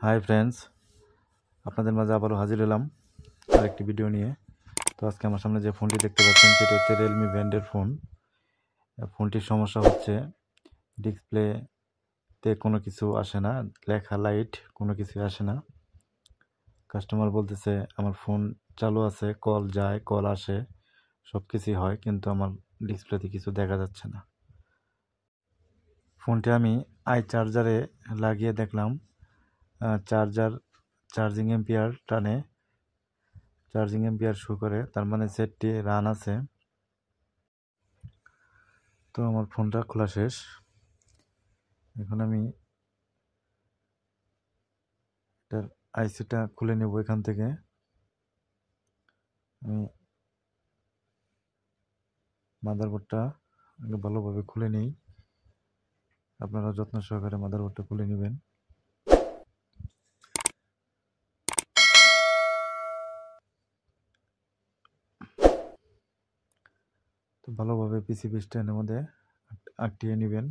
Hi friends, আপনাদের মাঝে আবারও হাজির হলাম আরেকটি ভিডিও নিয়ে। তো আজকে আমার সামনে যে ফোনটি দেখতে পাচ্ছেন সেটা হচ্ছে রিয়েলমি ব্র্যান্ডের ফোন। ফোনটির সমস্যা হচ্ছে ডিসপ্লেতে কোনো কিছু আসে না, লেখা লাইট কোনো কিছু আসে না। কাস্টমার বলতেছে আমার ফোন চালু আছে, কল যায় কল আসে, সব কিছুই হয়, কিন্তু আমার ডিসপ্লেতে কিছু দেখা যাচ্ছে না। ফোনটি আমি চার্জারে লাগিয়ে দেখলাম, চার্জিং এম্পিয়ার টানে, চার্জিং এম্পিয়ার শো করে, তার মানে সেটটি রান আছে। তো আমার ফোনটা খোলা শেষ। এখন আমি এটার আইসিটা খুলে নেব। এখান থেকে আমি মাদারবোর্ডটা আগে ভালোভাবে খুলে নিই। আপনারা যত্ন সহকারে মাদারবোর্ডটা খুলে নেবেন। তো ভালোভাবে পিসিবি স্ট্যান্ডের মধ্যে আটকিয়ে নেবেন।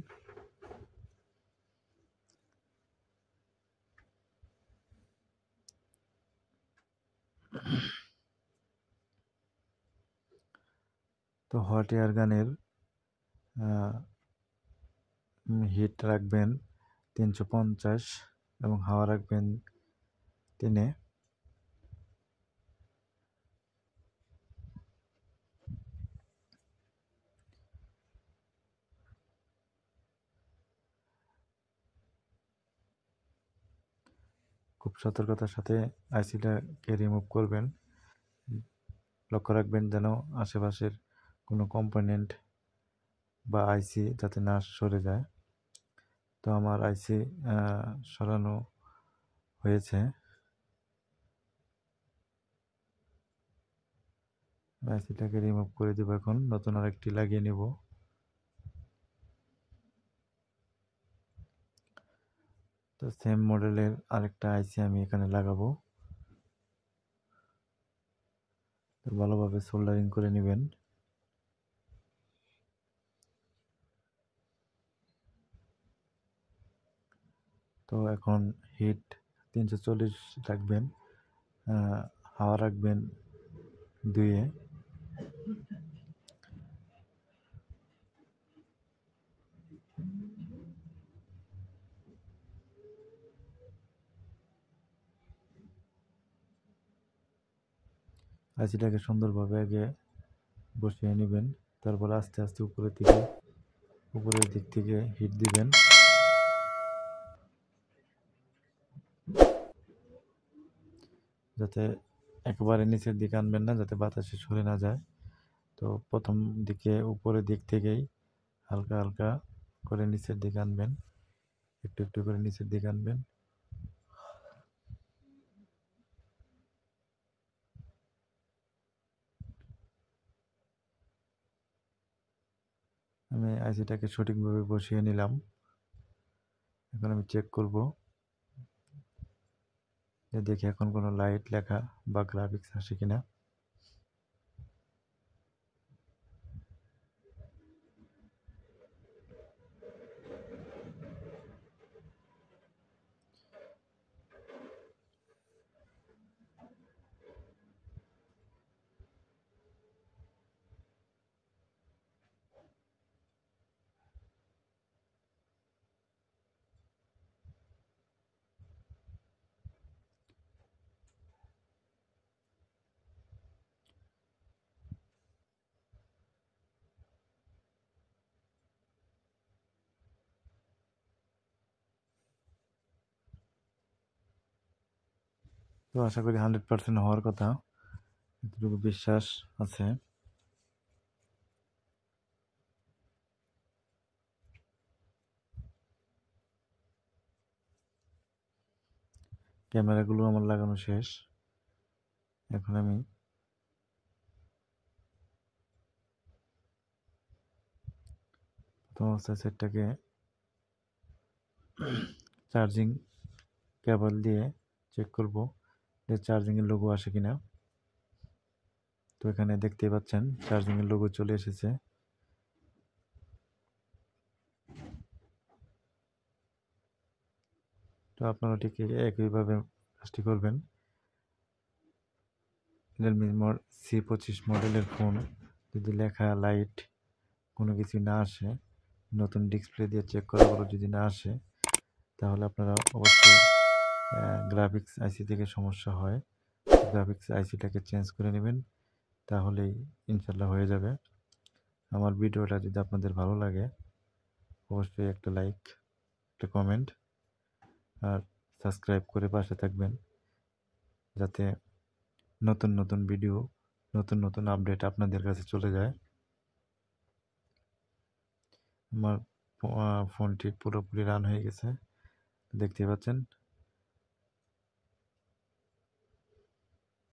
তো হট এয়ার গানের হিট রাখবেন 350 এবং হাওয়া রাখবেন 3-এ। খুব সতর্কতার সাথে আইসিটাকে রিমুভ করবেন। লক্ষ্য রাখবেন যেন আশেপাশের কোনো কম্পোনেন্ট বা আইসি যাতে না সরে যায়। তো আমার আইসি সরানো হয়েছে। আইসিটাকে রিমুভ করে দেব। এখন নতুন আরেকটি লাগিয়ে নেব। তো সেম মডেলের আরেকটা আইসি আমি এখানে লাগাবো। তো ভালোভাবে সোল্ডারিং করে নেবেন। তো এখন হিট 340 রাখবেন, হাওয়া রাখবেন 2-এ। আইসিটাকে সুন্দরভাবে আগে বসিয়ে নেবেন, তারপর আস্তে আস্তে উপরের দিক থেকে হিট দিবেন। যাতে একেবারে নিচের দিকে আনবেন না, যাতে বাতাসে সরে না যায়। তো প্রথম দিকে উপরের দিক থেকেই হালকা হালকা করে নিচের দিকে আনবেন, একটু একটু করে নিচের দিকে আনবেন। আমি আইসিটাকে সঠিকভাবে বসিয়ে নিলাম। এখন আমি চেক করব যে দেখি এখন কোনো লাইট লেখা বা গ্রাফিক্স আসে কিনা। তো আশা করি 100% হওয়ার কথা, এতটুকু বিশ্বাস আছে। ক্যামেরাগুলো আমার লাগানো শেষ। এখন আমি প্রথম অবস্থায় সেটটাকে চার্জিং কেবল দিয়ে চেক করব যে চার্জিংয়ের লোগো আসে কিনা। তো এখানে দেখতেই পাচ্ছেন চার্জিংয়ের লোগো চলে এসেছে। তো আপনারা ঠিক একইভাবে কাজটি করবেন। রিয়েলমি C25 মডেলের ফোন যদি লেখা লাইট কোনো কিছু না আসে, নতুন ডিসপ্লে দিয়ে চেক করার পর যদি না আসে, তাহলে আপনারা অবশ্যই গ্রাফিক্স আইসি থেকে সমস্যা হয়। গ্রাফিক্স আইসিটাকে চেঞ্জ করে নেবেন, তাহলেই ইনশাল্লাহ হয়ে যাবে। আমার ভিডিওটা যদি আপনাদের ভালো লাগে অবশ্যই একটা লাইক, একটা কমেন্ট আর সাবস্ক্রাইব করে পাশে থাকবেন, যাতে নতুন নতুন ভিডিও, নতুন নতুন আপডেট আপনাদের কাছে চলে যায়। আমার ফোনটি পুরোপুরি রান হয়ে গেছে, দেখতে পাচ্ছেন।